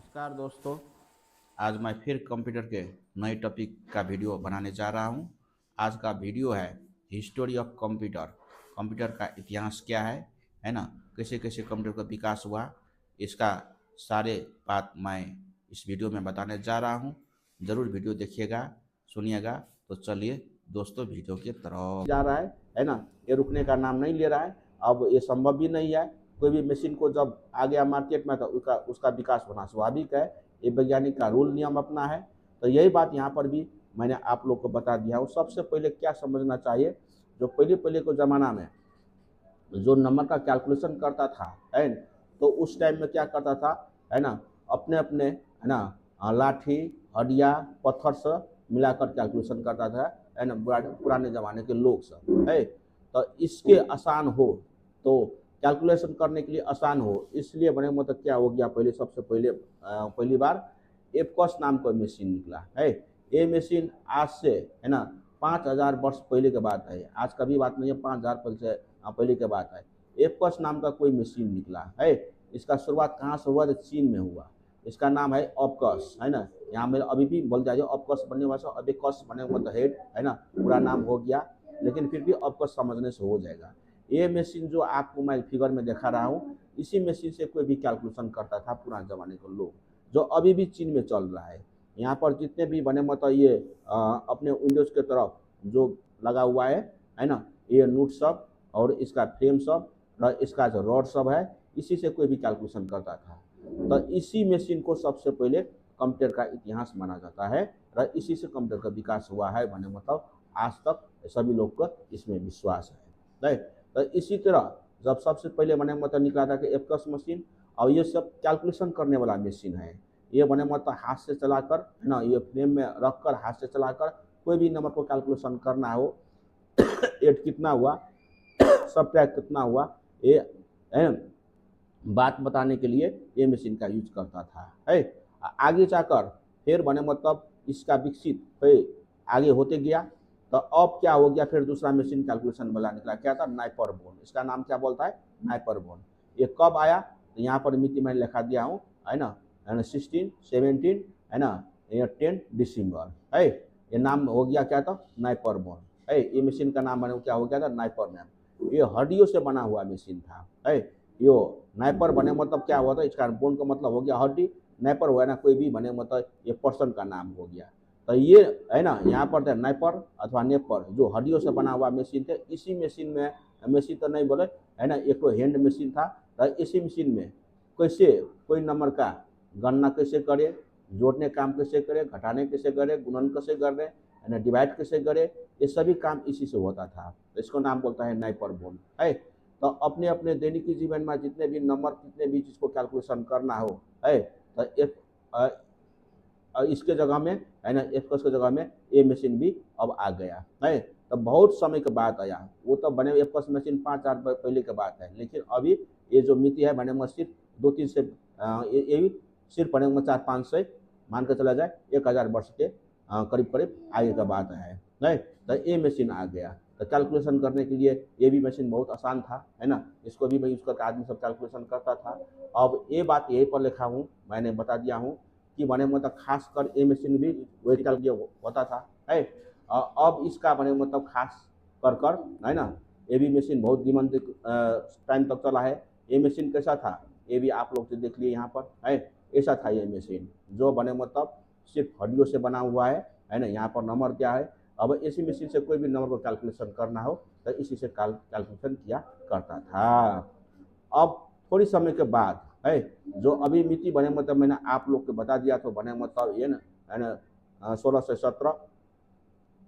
नमस्कार दोस्तों। आज मैं फिर कंप्यूटर के नए टॉपिक का वीडियो बनाने जा रहा हूं। आज का वीडियो है हिस्टोरी ऑफ कंप्यूटर। कंप्यूटर का इतिहास क्या है ना, कैसे कैसे कंप्यूटर का विकास हुआ, इसका सारे बात मैं इस वीडियो में बताने जा रहा हूं। ज़रूर वीडियो देखिएगा, सुनिएगा। तो चलिए दोस्तों, वीडियो की तरफ जा रहा है ना। ये रुकने का नाम नहीं ले रहा है। अब ये संभव भी नहीं है। कोई भी मशीन को जब आ गया मार्केट में तो उसका विकास होना स्वाभाविक है। ये वैज्ञानिक का रूल नियम अपना है। तो यही बात यहाँ पर भी मैंने आप लोग को बता दिया हूँ। सबसे पहले क्या समझना चाहिए, जो पहले पहले के ज़माना में जो नंबर का कैलकुलेशन करता था, है न, तो उस टाइम में क्या करता था, है ना, अपने अपने, है ना, लाठी हडिया पत्थर से मिलाकर कैलकुलेशन करता था, है ना, पुराने ज़माने के लोग सब है। तो इसके आसान हो, तो कैलकुलेशन करने के लिए आसान हो, इसलिए बने मतलब क्या हो गया, पहले सबसे पहले पहली बार एपकॉस नाम का मशीन निकला है। ये मशीन आज से, है ना, 5,000 वर्ष पहले के बात है। आज का भी बात नहीं है, 5,000 पहले के बात है। एपकॉस नाम का कोई मशीन निकला है। इसका शुरुआत कहाँ से हुआ, तो चीन में हुआ। इसका नाम है ऑपकॉस, है ना। यहाँ में अभी भी बोल जाइए ऑपकॉस बनने वाला, अबेकॉस बने मतलब हेड, है ना, पूरा नाम हो गया। लेकिन फिर भी ऑपकॉस समझने से हो जाएगा। ये मशीन जो आपको मैं फिगर में दिखा रहा हूँ, इसी मशीन से कोई भी कैलकुलेशन करता था पुराने ज़माने के लोग, जो अभी भी चीन में चल रहा है। यहाँ पर जितने भी बने मतलब ये अपने विंडोज़ के तरफ जो लगा हुआ है ना, ये नोट सब और इसका फ्रेम सब और इसका जो रॉड सब है, इसी से कोई भी कैलकुलेशन करता था। तो इसी मशीन को सबसे पहले कंप्यूटर का इतिहास माना जाता है और इसी से कंप्यूटर का विकास हुआ है बने मतलब आज तक सभी लोग का इसमें विश्वास है। तो इसी तरह जब सबसे पहले बने मतलब निकला था कि एपकस मशीन, और ये सब कैलकुलेशन करने वाला मशीन है। ये बने मतलब हाथ से चलाकर, है ना, ये फ्रेम में रखकर हाथ से चलाकर कोई भी नंबर को कैलकुलेशन करना हो, एट कितना हुआ, सब्ट्रैक्ट कितना हुआ, ये है बात बताने के लिए ये मशीन का यूज करता था है। आगे जाकर फिर बने मतलब इसका विकसित है, आगे होते गया। तो अब क्या हो गया, फिर दूसरा मशीन कैलकुलेशन वाला निकला, क्या था, नाइपर बोन। इसका नाम क्या बोलता है, नाइपर बोन। ये कब आया, तो यहाँ पर मिति मैंने लिखा दिया हूँ, है ना, 16, 17, है ना, ये 10 दिसंबर है। ये नाम हो गया क्या था, नाइपर बोन है। ये मशीन का नाम बने क्या हो गया था, नाइपर मैन। ये हड्डियों से बना हुआ मशीन था है। यो नाइपर बने मतलब क्या हुआ था, इसका बोन का मतलब हो गया हड्डी, नाइपर हुआ ना कोई भी बने मतलब ये पर्सन का नाम हो गया। तो ये, है ना, यहाँ पर थे नाइपर अथवा नेपर, जो हड्डियों से बना हुआ मशीन थे। इसी मशीन में, मशीन तो नहीं बोले, है ना, एक तो हैंड मशीन था। तो इसी मशीन में कैसे कोई नंबर का गणना कैसे करे, जोड़ने काम कैसे करे, घटाने कैसे करे, गुणन कैसे करे, है ना, डिवाइड कैसे करे, ये सभी काम इसी से होता था। तो इसको नाम बोलता है नाइपर बोन है। तो अपने अपने दैनिक जीवन में जितने भी नंबर, कितने भी चीज़ को कैलकुलेशन करना हो, है, तो एक इसके जगह में, है ना, एफकस के जगह में ये मशीन भी अब आ गया है। तो बहुत समय के बाद आया, वो तो बने एफकस मशीन 5,000 पहले के बात है। लेकिन अभी ये जो मिति है बने सिर्फ 2-3 से ये भी सिर्फ बने 4-5 से मान के चला जाए 1,000 वर्ष के करीब करीब आगे का बात है। तो ये मशीन आ गया। तो कैलकुलेशन करने के लिए ये भी मशीन बहुत आसान था, है ना। इसको भी मैं यूज़ करके आदमी सब कैलकुलेशन करता था। अब ये बात यहीं पर लिखा हूँ, मैंने बता दिया हूँ कि बने मतलब खासकर ये मशीन भी वेट का लिए होता था है। अब इसका बने मतलब खास कर, है ना, ये भी मशीन बहुत दिनों टाइम तक चला है। ये मशीन कैसा था, ये भी आप लोग से देख लिए यहाँ पर है। ऐसा था ये मशीन, जो बने मतलब सिर्फ हड्डियों से बना हुआ है ना। यहाँ पर नंबर क्या है, अब इसी मशीन से कोई भी नंबर को कैलकुलेशन करना हो तो इसी से कैलकुलेशन किया करता था। अब थोड़ी समय के बाद है, जो अभी मिति बने मतलब मैंने आप लोग को बता दिया, तो बने मतलब ये ना, है ना, 1617।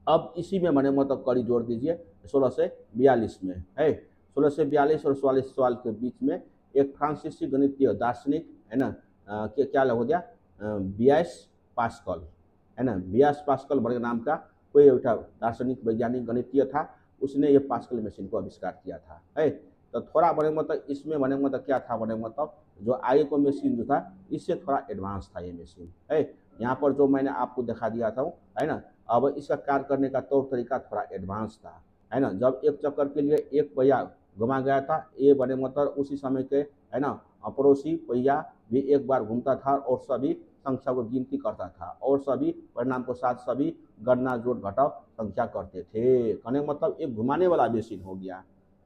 अब इसी में बने मतलब कड़ी जोड़ दीजिए 1642 में है। 1642 और 44 साल के बीच में एक फ्रांसीसी गणितीय दार्शनिक, है ना, क्या हो गया, बियास पास्कल, है ना, बियास पास्कल बड़े नाम का कोई उठा दार्शनिक वैज्ञानिक गणितीय था। उसने ये पास्कल मशीन को आविष्कार किया था है। तो थोड़ा बने मतलब इसमें बने मतलब क्या था, बने मतलब जो आगे को मशीन जो था इससे थोड़ा एडवांस था ये मशीन है। यहाँ पर जो मैंने आपको दिखा दिया था, है ना, अब इसका कार्य करने का तौर तरीका थोड़ा एडवांस था, है ना। जब एक चक्कर के लिए एक पहिया घुमा गया था। ये बने मतलब उसी समय के है ना पड़ोसी पहिया भी एक बार घूमता था और सभी संख्या को गिनती करता था और सभी परिणाम के साथ सभी गणना जोड़ घटाव संख्या करते थे। कहने मतलब एक घुमाने वाला मशीन हो गया।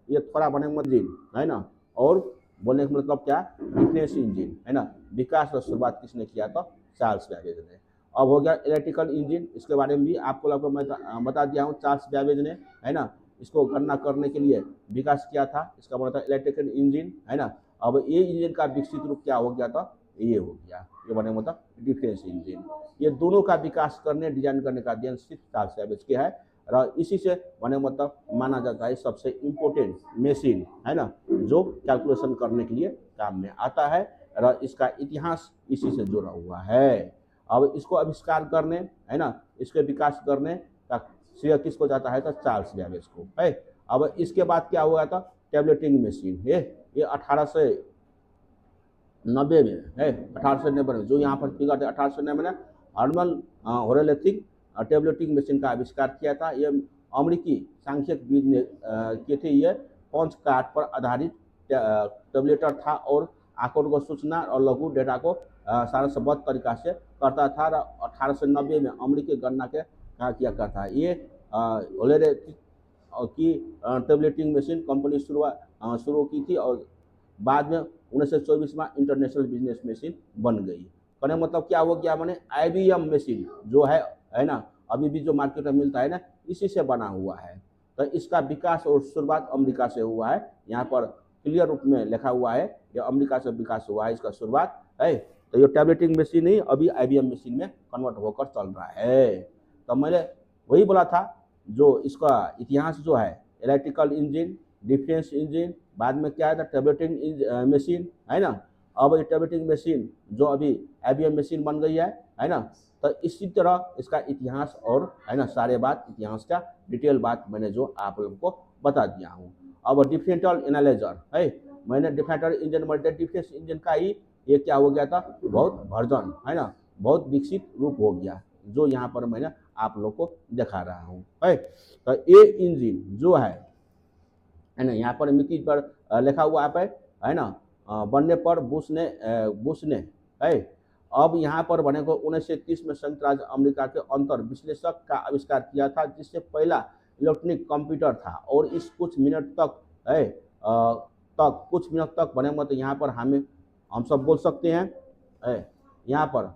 ये थोड़ा बने मतलब है ना। और बोलने का मतलब क्या, डिफरेंस इंजन है ना। विकास और शुरुआत किसने किया था, चार्ल्स बैबेज ने। अब हो गया इलेक्ट्रिकल इंजन, इसके बारे में भी आपको लगभग मैं बता दिया हूँ। चार्ल्स बैबेज ने है ना इसको गणना करने के लिए विकास किया था। इसका मतलब इलेक्ट्रिकल इंजन है ना। अब ये इंजन का विकसित रूप क्या हो गया था, ये हो गया, ये बने मतलब डिफरेंस इंजन। ये दोनों का विकास करने डिजाइन करने का अध्ययन सिर्फ चार्ल्स बैबेज के है और इसी से बने मतलब माना जाता है सबसे इम्पोर्टेंट मशीन है ना जो कैलकुलेशन करने के लिए काम में आता है और इसका इतिहास इसी से जुड़ा हुआ है। अब इसको आविष्कार करने है ना, इसके विकास करने का श्रेय किसको जाता है, तो चार्ल्स बैबेज को है। अब इसके बाद क्या हुआ था, टैबलेटिंग मशीन। ये 1890 में है, 1890 में जो यहाँ पर फिगर थे 1890 में हर्मन होरेलेथिक टैबलेटिंग मशीन का आविष्कार किया था। ये अमेरिकी सांख्यिकविद ने किए थे। ये पंच कार्ड पर आधारित टैबलेटर था और आंकड़ों को सूचना और लघु डेटा को सारा सबद्ध तरीका से करता था। 1890 में अमेरिकी गणना के किया करता है। ये होरेलेथिक की टैबलेटिंग मशीन कंपनी शुरू की थी और बाद में 1924 में इंटरनेशनल बिजनेस मशीन बन गई। कहने मतलब क्या हो गया, मैंने IBM मशीन जो है ना अभी भी जो मार्केट में मिलता है ना, इसी से बना हुआ है। तो इसका विकास और शुरुआत अमेरिका से हुआ है। यहाँ पर क्लियर रूप में लिखा हुआ है ये अमेरिका से विकास हुआ है, इसका शुरुआत है। तो ये टैबलेटिंग मशीन ही अभी IBM मशीन में कन्वर्ट होकर चल रहा है। तो मैंने वही बोला था जो इसका इतिहास जो है, इलेक्ट्रिकल इंजन, डिफेंस इंजन, बाद में क्या है था टैबलेटिंग मशीन है ना। अब ये टैबलेटिंग मशीन जो अभी IBM मशीन बन गई है ना। तो इसी तरह इसका इतिहास और है ना सारे बात इतिहास का डिटेल बात मैंने जो आप लोगों को बता दिया हूँ। अब डिफरेंशियल एनालाइजर है, मैंने differential engine multi difference engine का ही ये क्या हो गया था, बहुत वर्जन है ना, बहुत विकसित रूप हो गया जो यहाँ पर मैंने आप लोग को दिखा रहा हूँ है। तो ये इंजन जो है ना, यहाँ पर मिट्टी पर लिखा हुआ है ना बनने पर बुश ने है। अब यहाँ पर बने को 1930 में संयुक्त राज्य अमेरिका के अंतर विश्लेषक का आविष्कार किया था जिससे पहला इलेक्ट्रॉनिक कंप्यूटर था। और इस कुछ मिनट तक है कुछ मिनट तक बने मत यहाँ पर हम सब बोल सकते हैं है। यहाँ पर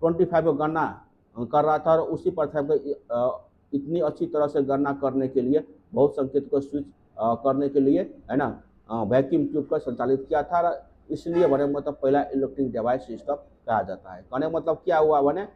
25 गणना कर रहा था और उसी पर था इतनी अच्छी तरह से गणना करने के लिए बहुत संकेत को स्विच करने के लिए है ना वैक्यूम ट्यूब का संचालित किया था। इसलिए बने मतलब पहला इलेक्ट्रॉनिक डिवाइस सिस्टम कहा जाता है। कहने मतलब क्या हुआ बने,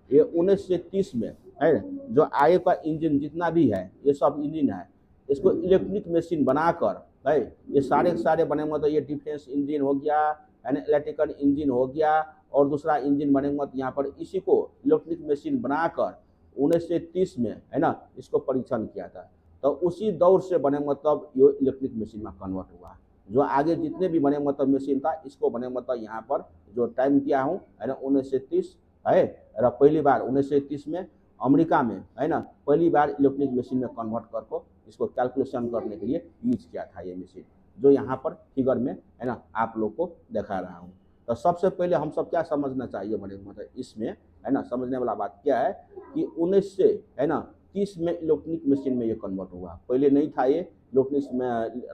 ये 1930 में है जो आगे का इंजन जितना भी है ये सब इंजन है, इसको इलेक्ट्रॉनिक मशीन बनाकर है ये सारे बने मतलब ये डिफेंस इंजन हो गया है ना, इलेक्ट्रिकल इंजन हो गया और दूसरा इंजन बने मत यहाँ पर इसी को इलेक्ट्रॉनिक मशीन बनाकर 1930 में है ना इसको परीक्षण किया था। तो उसी दौर से बने मतलब ये इलेक्ट्रिक मशीन में कन्वर्ट हुआ। जो आगे जितने भी बने मतलब मशीन था इसको बने मतलब यहाँ पर जो टाइम दिया हूँ है ना 1930 है और पहली बार 1930 में अमेरिका में है ना पहली बार इलेक्ट्रिक मशीन में कन्वर्ट करके इसको कैलकुलेशन करने के लिए यूज किया था ये मशीन जो यहाँ पर फिगर में है ना आप लोग को दिखा रहा हूँ। तो सबसे पहले हम सब क्या समझना चाहिए बने मतलब इसमें है ना, समझने वाला बात क्या है कि 19 से है ना 30 में इलेक्ट्रॉनिक मशीन में ये कन्वर्ट हुआ। पहले नहीं था ये इलेक्ट्रॉनिक में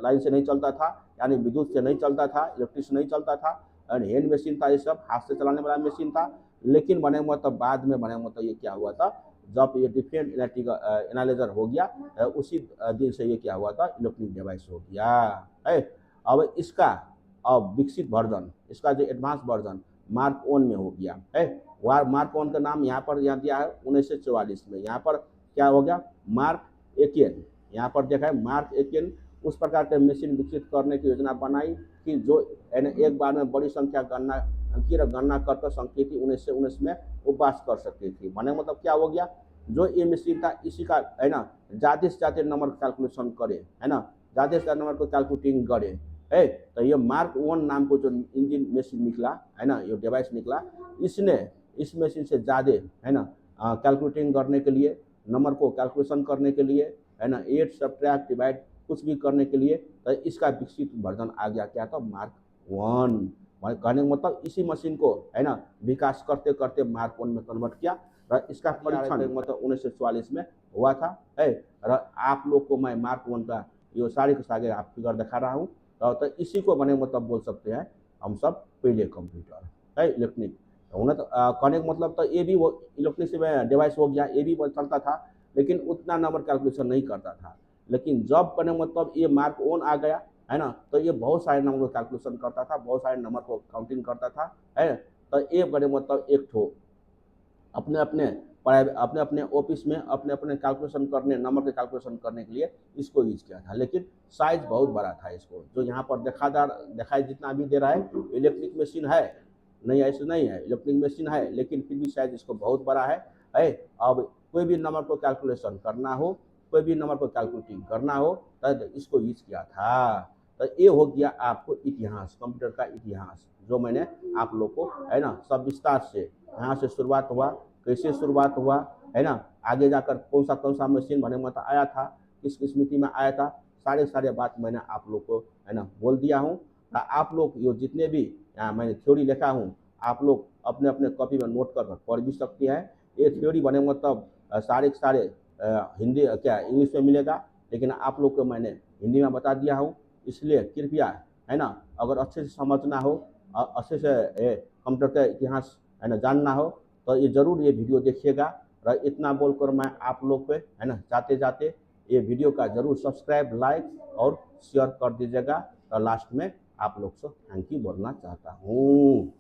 लाइन से नहीं चलता था, यानी विद्युत से नहीं चलता था, इलेक्ट्रिक से नहीं चलता था, हैंड मशीन था, ये सब हाथ से चलाने वाला मशीन था। लेकिन बने मतलब बाद में बने मतलब ये क्या हुआ था, जब ये डिफरेंट इलेक्ट्रिकल एनालाइजर हो गया उसी दिन से ये क्या हुआ था इलेक्ट्रॉनिक डिवाइस हो गया है। अब इसका अब विकसित वर्जन, इसका जो एडवांस वर्जन मार्क 1 में हो गया है। मार्क 1 का नाम यहाँ पर दिया है 1944 में। यहाँ पर क्या हो गया, मार्क एकेन, यहाँ पर देखा है मार्क एकेन उस प्रकार के मशीन विकसित करने की योजना बनाई कि जो एक बार में बड़ी संख्या गणना कर संकेती 1919 में उपवास कर सकती थी। माने मतलब क्या हो गया, जो ये मशीन था इसी का है ना ज़्यादा से ज़्यादा नंबर कैलकुलेशन करे है ना, ज़्यादा से ज़्यादा नंबर को कैलकुलेटिंग करे है। तो ये मार्क 1 नाम को जो इंजन मशीन निकला है ना, ये डिवाइस निकला, इसने इस मशीन से ज़्यादा है ना कैलकुलेटिंग करने के लिए, नंबर को कैलकुलेशन करने के लिए है ना, 8 सब्ट्रैक्ट डिवाइड कुछ भी करने के लिए तो इसका विकसित वर्जन आ गया क्या था, मार्क 1। कहने का मतलब इसी मशीन को है ना विकास करते करते मार्क 1 में कन्वर्ट किया और इसका परीक्षण मतलब 1944 में हुआ था है। और आप लोग को मैं मार्क 1 का ये सारे के सारे आप फिगर दिखा रहा हूँ। तो इसी को बने मतलब बोल सकते हैं हम सब पहले कंप्यूटर है इलेक्ट्रॉनिक होना। तो कहने का मतलब तो ये भी वो इलेक्ट्रॉनिक डिवाइस हो गया, ये भी चलता था लेकिन उतना नंबर कैलकुलेशन नहीं करता था। लेकिन जब कहने मतलब ये मार्क 1 आ गया है ना, तो ये बहुत सारे नंबर को कैलकुलेशन करता था, बहुत सारे नंबर को काउंटिंग करता था है। तो ये कहने मतलब एक ठो अपने अपने ऑफिस में अपने अपने कैलकुलेशन करने नंबर के कैलकुलेशन करने के लिए इसको यूज किया था। लेकिन साइज बहुत बड़ा था इसको, जो यहाँ पर दिखाई जितना भी दे रहा है इलेक्ट्रिक मशीन है, नहीं ऐसे नहीं है, इलेक्ट्रिक मशीन है लेकिन फिर भी साइज इसको बहुत बड़ा है। अब कोई भी नंबर को कैलकुलेशन करना हो, कोई भी नंबर को कैलकुलेटिंग करना हो तो इसको यूज किया था। तो ये हो गया आपको इतिहास, कंप्यूटर का इतिहास, जो मैंने आप लोग को है ना सब विस्तार से यहाँ से शुरुआत हुआ, कैसे शुरुआत हुआ है ना, आगे जाकर कौन सा मशीन बने मतलब आया था, किस स्मृति में आया था, सारे बात मैंने आप लोग को है ना बोल दिया हूँ। आप लोग ये जितने भी मैंने थ्योरी लिखा हूँ आप लोग अपने अपने कॉपी में नोट कर पढ़ भी सकते हैं। ये थ्योरी बने मतलब सारे के सारे हिंदी क्या इंग्लिश में मिलेगा, लेकिन आप लोग को मैंने हिंदी में बता दिया हूँ। इसलिए कृपया है ना अगर अच्छे से समझना हो, अच्छे से कंप्यूटर का इतिहास है ना जानना हो तो ये ज़रूर ये वीडियो देखिएगा। और इतना बोलकर मैं आप लोग पे है ना जाते जाते ये वीडियो का ज़रूर सब्सक्राइब, लाइक और शेयर कर दीजिएगा। और लास्ट में आप लोग से थैंक यू बोलना चाहता हूँ।